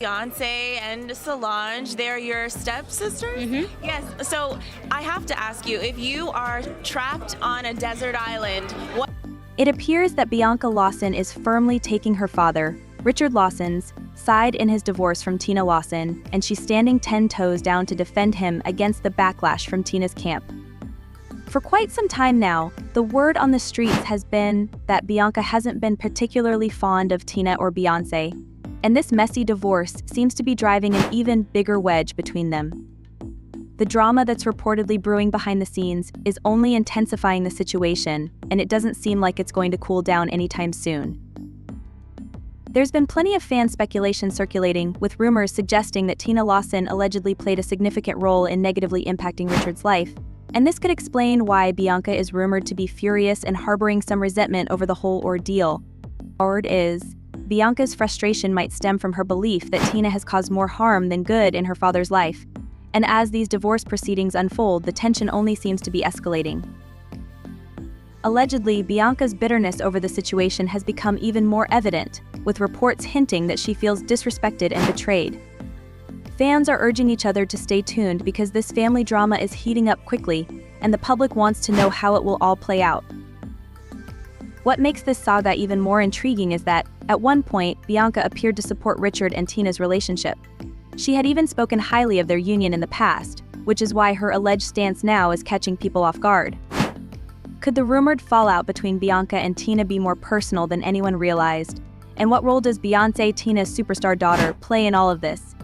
Beyonce and Solange, they're your stepsisters? Yes. So I have to ask you, if you are trapped on a desert island, what? It appears that Bianca Lawson is firmly taking her father, Richard Lawson's, side in his divorce from Tina Lawson, and she's standing 10 toes down to defend him against the backlash from Tina's camp. For quite some time now, the word on the streets has been that Bianca hasn't been particularly fond of Tina or Beyoncé, and this messy divorce seems to be driving an even bigger wedge between them. The drama that's reportedly brewing behind the scenes is only intensifying the situation, and it doesn't seem like it's going to cool down anytime soon. There's been plenty of fan speculation circulating, with rumors suggesting that Tina Lawson allegedly played a significant role in negatively impacting Richard's life, and this could explain why Bianca is rumored to be furious and harboring some resentment over the whole ordeal. Word is, Bianca's frustration might stem from her belief that Tina has caused more harm than good in her father's life, and as these divorce proceedings unfold, the tension only seems to be escalating. Allegedly, Bianca's bitterness over the situation has become even more evident, with reports hinting that she feels disrespected and betrayed. Fans are urging each other to stay tuned because this family drama is heating up quickly, and the public wants to know how it will all play out. What makes this saga even more intriguing is that, at one point, Bianca appeared to support Richard and Tina's relationship. She had even spoken highly of their union in the past, which is why her alleged stance now is catching people off guard. Could the rumored fallout between Bianca and Tina be more personal than anyone realized? And what role does Beyoncé, Tina's superstar daughter, play in all of this?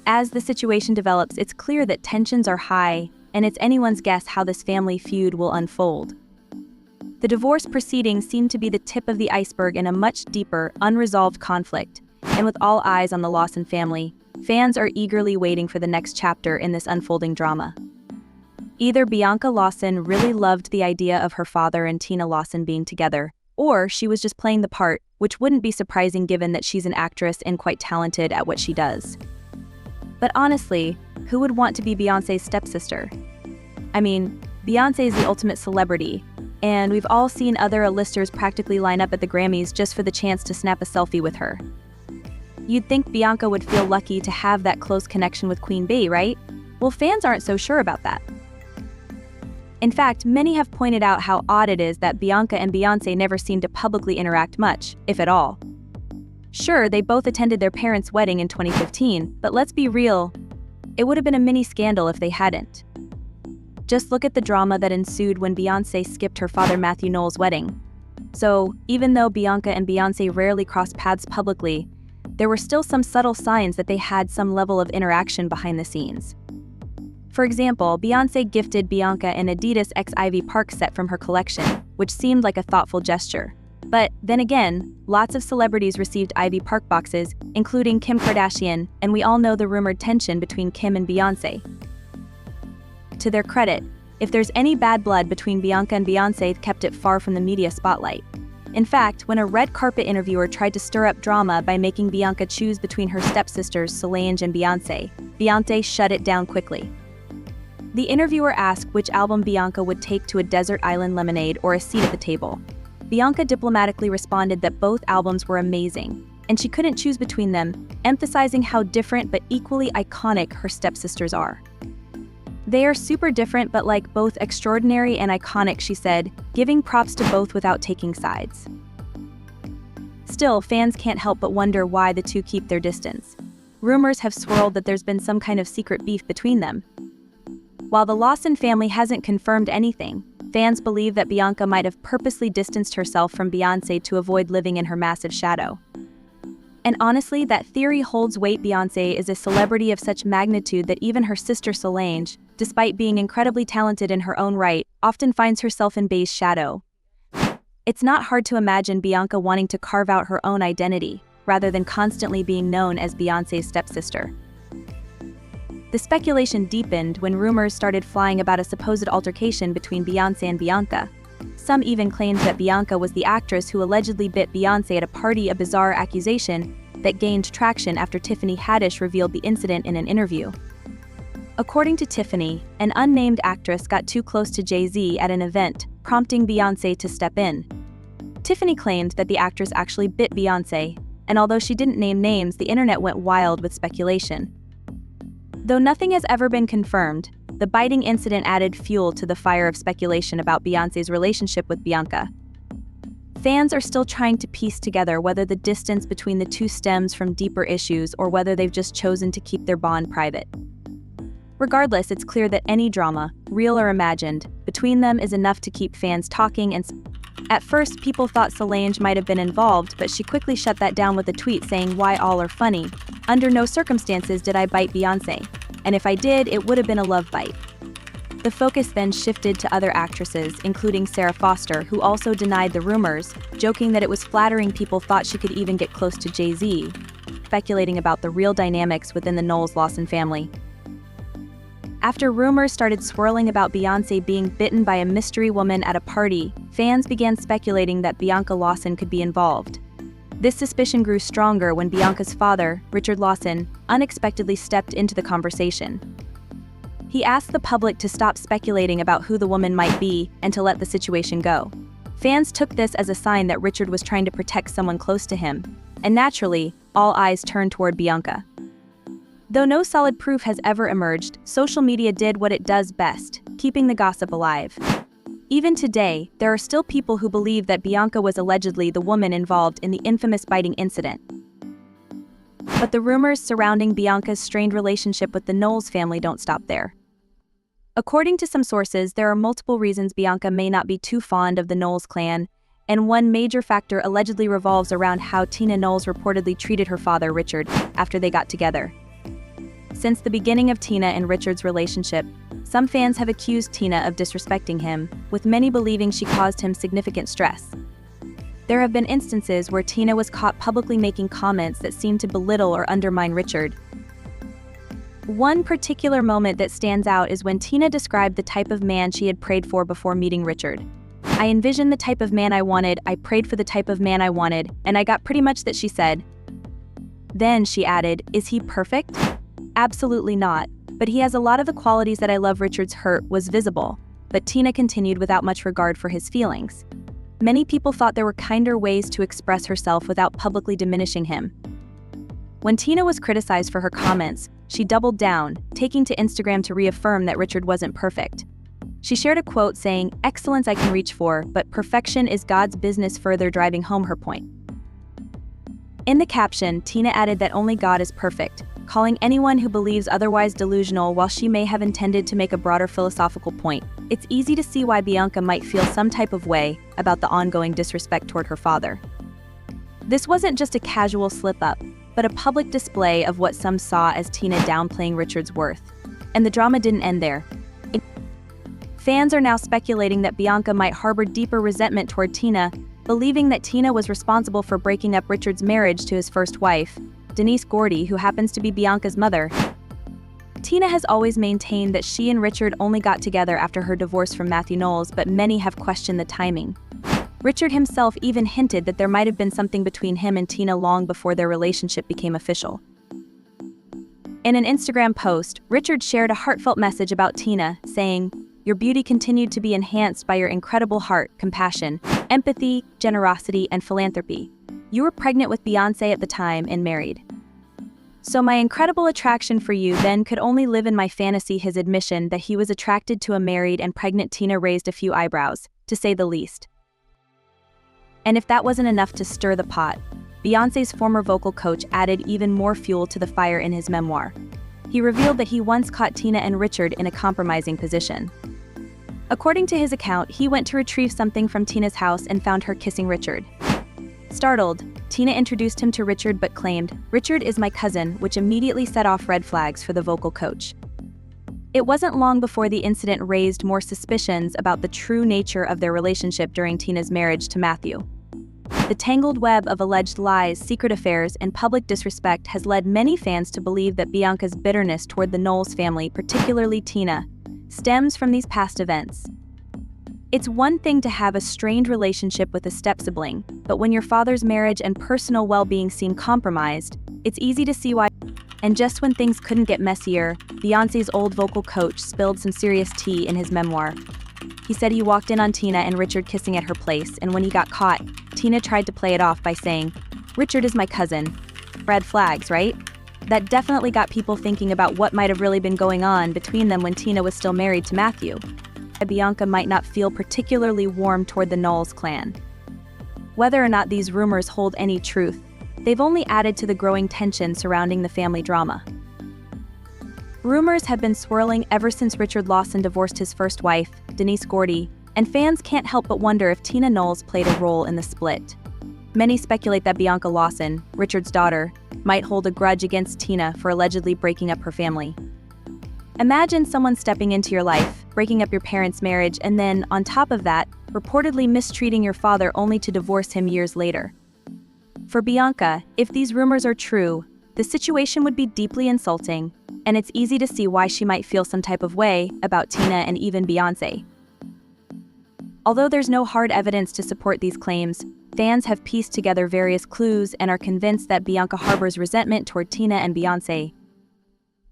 As the situation develops, it's clear that tensions are high, and it's anyone's guess how this family feud will unfold. The divorce proceedings seem to be the tip of the iceberg in a much deeper, unresolved conflict, and with all eyes on the Lawson family, fans are eagerly waiting for the next chapter in this unfolding drama. Either Bianca Lawson really loved the idea of her father and Tina Lawson being together, or she was just playing the part, which wouldn't be surprising given that she's an actress and quite talented at what she does. But honestly, who would want to be Beyoncé's stepsister? I mean, Beyoncé is the ultimate celebrity, and we've all seen other A-listers practically line up at the Grammys just for the chance to snap a selfie with her. You'd think Bianca would feel lucky to have that close connection with Queen Bey, right? Well, fans aren't so sure about that. In fact, many have pointed out how odd it is that Bianca and Beyoncé never seem to publicly interact much, if at all. Sure, they both attended their parents' wedding in 2015, but let's be real, it would have been a mini scandal if they hadn't. Just look at the drama that ensued when Beyoncé skipped her father Matthew Knowles' wedding. So, even though Bianca and Beyoncé rarely crossed paths publicly, there were still some subtle signs that they had some level of interaction behind the scenes. For example, Beyoncé gifted Bianca an Adidas X Ivy Park set from her collection, which seemed like a thoughtful gesture. But then again, lots of celebrities received Ivy Park boxes, including Kim Kardashian, and we all know the rumored tension between Kim and Beyoncé. To their credit, if there's any bad blood between Bianca and Beyoncé, kept it far from the media spotlight. In fact, when a red carpet interviewer tried to stir up drama by making Bianca choose between her stepsisters Solange and Beyoncé shut it down quickly. The interviewer asked which album Bianca would take to a desert island lemonade or a seat at the table. Bianca diplomatically responded that both albums were amazing, and she couldn't choose between them, emphasizing how different but equally iconic her stepsisters are. They are super different but like both extraordinary and iconic, she said, giving props to both without taking sides. Still, fans can't help but wonder why the two keep their distance. Rumors have swirled that there's been some kind of secret beef between them. While the Lawson family hasn't confirmed anything, fans believe that Bianca might have purposely distanced herself from Beyoncé to avoid living in her massive shadow. And honestly, that theory holds weight. Beyoncé is a celebrity of such magnitude that even her sister Solange, despite being incredibly talented in her own right, often finds herself in Bey's shadow. It's not hard to imagine Bianca wanting to carve out her own identity, rather than constantly being known as Beyoncé's stepsister. The speculation deepened when rumors started flying about a supposed altercation between Beyoncé and Bianca. Some even claimed that Bianca was the actress who allegedly bit Beyoncé at a party, a bizarre accusation that gained traction after Tiffany Haddish revealed the incident in an interview. According to Tiffany, an unnamed actress got too close to Jay-Z at an event, prompting Beyoncé to step in. Tiffany claimed that the actress actually bit Beyoncé, and although she didn't name names, the internet went wild with speculation. Though nothing has ever been confirmed, the biting incident added fuel to the fire of speculation about Beyoncé's relationship with Bianca. Fans are still trying to piece together whether the distance between the two stems from deeper issues or whether they've just chosen to keep their bond private. Regardless, it's clear that any drama, real or imagined, between them is enough to keep fans talking. And at first, people thought Solange might have been involved, but she quickly shut that down with a tweet saying, "Why all are funny. Under no circumstances did I bite Beyoncé. And if I did, it would have been a love bite." The focus then shifted to other actresses, including Sarah Foster, who also denied the rumors, joking that it was flattering people thought she could even get close to Jay-Z, speculating about the real dynamics within the Knowles-Lawson family. After rumors started swirling about Beyoncé being bitten by a mystery woman at a party, fans began speculating that Bianca Lawson could be involved. This suspicion grew stronger when Bianca's father, Richard Lawson, unexpectedly stepped into the conversation. He asked the public to stop speculating about who the woman might be and to let the situation go. Fans took this as a sign that Richard was trying to protect someone close to him, and naturally, all eyes turned toward Bianca. Though no solid proof has ever emerged, social media did what it does best, keeping the gossip alive. Even today, there are still people who believe that Bianca was allegedly the woman involved in the infamous biting incident. But the rumors surrounding Bianca's strained relationship with the Knowles family don't stop there. According to some sources, there are multiple reasons Bianca may not be too fond of the Knowles clan, and one major factor allegedly revolves around how Tina Knowles reportedly treated her father, Richard, after they got together. Since the beginning of Tina and Richard's relationship, some fans have accused Tina of disrespecting him, with many believing she caused him significant stress. There have been instances where Tina was caught publicly making comments that seemed to belittle or undermine Richard. One particular moment that stands out is when Tina described the type of man she had prayed for before meeting Richard. "I envisioned the type of man I wanted, I prayed for the type of man I wanted, and I got pretty much that," she said. Then she added, "Is he perfect? Absolutely not, but he has a lot of the qualities that I love." Richard's hurt was visible, but Tina continued without much regard for his feelings. Many people thought there were kinder ways to express herself without publicly diminishing him. When Tina was criticized for her comments, she doubled down, taking to Instagram to reaffirm that Richard wasn't perfect. She shared a quote saying, "Excellence I can reach for, but perfection is God's business," further driving home her point. In the caption, Tina added that only God is perfect, calling anyone who believes otherwise delusional. While she may have intended to make a broader philosophical point, it's easy to see why Bianca might feel some type of way about the ongoing disrespect toward her father. This wasn't just a casual slip-up, but a public display of what some saw as Tina downplaying Richard's worth. And the drama didn't end there. Fans are now speculating that Bianca might harbor deeper resentment toward Tina, believing that Tina was responsible for breaking up Richard's marriage to his first wife, Denise Gordy, who happens to be Bianca's mother. Tina has always maintained that she and Richard only got together after her divorce from Matthew Knowles, but many have questioned the timing. Richard himself even hinted that there might have been something between him and Tina long before their relationship became official. In an Instagram post, Richard shared a heartfelt message about Tina, saying, "Your beauty continued to be enhanced by your incredible heart, compassion, empathy, generosity, and philanthropy. You were pregnant with Beyoncé at the time and married. So my incredible attraction for you then could only live in my fantasy." His admission that he was attracted to a married and pregnant Tina raised a few eyebrows, to say the least. And if that wasn't enough to stir the pot, Beyoncé's former vocal coach added even more fuel to the fire in his memoir. He revealed that he once caught Tina and Richard in a compromising position. According to his account, he went to retrieve something from Tina's house and found her kissing Richard. Startled, Tina introduced him to Richard but claimed, "Richard is my cousin," which immediately set off red flags for the vocal coach. It wasn't long before the incident raised more suspicions about the true nature of their relationship during Tina's marriage to Matthew. The tangled web of alleged lies, secret affairs, and public disrespect has led many fans to believe that Bianca's bitterness toward the Knowles family, particularly Tina, stems from these past events. It's one thing to have a strained relationship with a step-sibling, but when your father's marriage and personal well-being seem compromised, it's easy to see why. And just when things couldn't get messier, Beyoncé's old vocal coach spilled some serious tea in his memoir. He said he walked in on Tina and Richard kissing at her place, and when he got caught, Tina tried to play it off by saying, Richard is my cousin. Red flags, right? That definitely got people thinking about what might have really been going on between them when Tina was still married to Matthew. Bianca might not feel particularly warm toward the Knowles clan. Whether or not these rumors hold any truth, they've only added to the growing tension surrounding the family drama. Rumors have been swirling ever since Richard Lawson divorced his first wife, Denise Gordy, and fans can't help but wonder if Tina Knowles played a role in the split. Many speculate that Bianca Lawson, Richard's daughter, might hold a grudge against Tina for allegedly breaking up her family. Imagine someone stepping into your life, breaking up your parents' marriage, and then, on top of that, reportedly mistreating your father only to divorce him years later. For Bianca, if these rumors are true, the situation would be deeply insulting, and it's easy to see why she might feel some type of way about Tina and even Beyoncé. Although there's no hard evidence to support these claims, fans have pieced together various clues and are convinced that Bianca harbors resentment toward Tina and Beyoncé.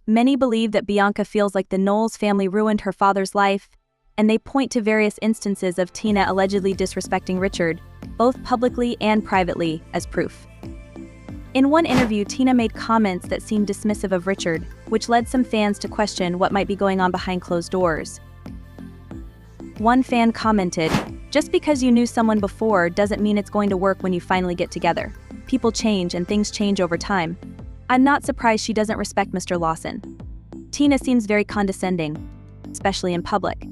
Many believe that Bianca feels like the Knowles family ruined her father's life, and they point to various instances of Tina allegedly disrespecting Richard, both publicly and privately, as proof. In one interview, Tina made comments that seemed dismissive of Richard, which led some fans to question what might be going on behind closed doors. One fan commented, "Just because you knew someone before doesn't mean it's going to work when you finally get together. People change and things change over time. I'm not surprised she doesn't respect Mr. Lawson. Tina seems very condescending, especially in public.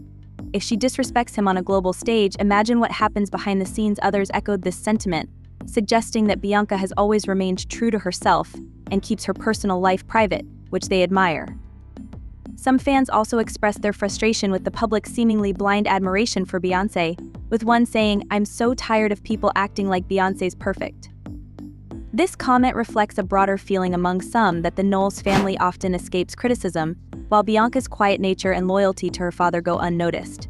If she disrespects him on a global stage, imagine what happens behind the scenes." Others echoed this sentiment, suggesting that Bianca has always remained true to herself and keeps her personal life private, which they admire. Some fans also expressed their frustration with the public's seemingly blind admiration for Beyoncé, with one saying, "I'm so tired of people acting like Beyoncé's perfect." This comment reflects a broader feeling among some that the Knowles family often escapes criticism, while Bianca's quiet nature and loyalty to her father go unnoticed.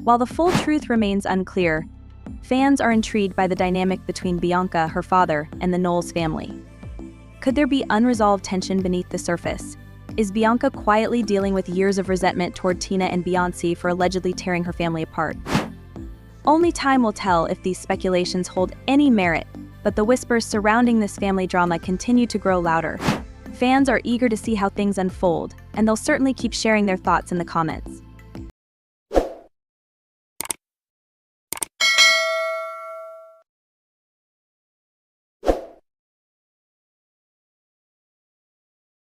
While the full truth remains unclear, fans are intrigued by the dynamic between Bianca, her father, and the Knowles family. Could there be unresolved tension beneath the surface? Is Bianca quietly dealing with years of resentment toward Tina and Beyoncé for allegedly tearing her family apart? Only time will tell if these speculations hold any merit, but the whispers surrounding this family drama continue to grow louder. Fans are eager to see how things unfold, and they'll certainly keep sharing their thoughts in the comments.